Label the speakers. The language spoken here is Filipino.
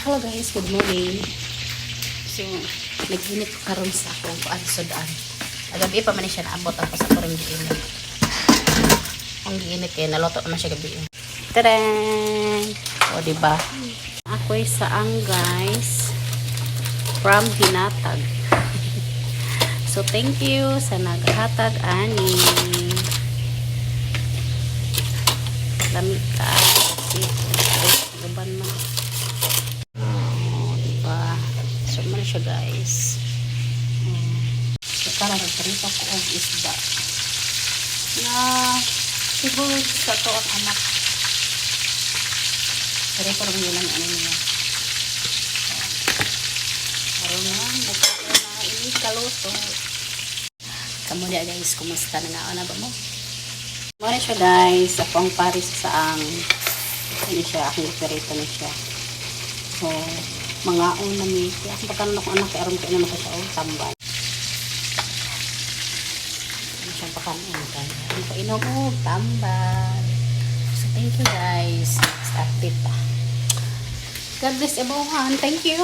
Speaker 1: Hello guys, good morning. So, nag-init ko karon sa akong sudan. Agabi pa man siya naabot ako sa kurang giinit. Ang giinit kay naloto na siya gabi. Tadaan! O diba? Ako'y saang guys from Hinatag. So, thank you sa naghatag ani. Lamig ka. Uban man. So, man siya guys. Karang nagparito ko og isda. Na siguro sa to ang anak. Pero parang yun ang ano niya. Parang na ini kaluto. Kamu dia guys, kumusta na nga ba mo? Muna siya guys, ako ang paris sa ang ini siya, akong perito na siya. So, mga na mi ako pagkano ko anak aron ko na siya og tambay ano siya pagkano kan ang painom og tambay. So thank you guys, start it pa. God bless everyone, thank you.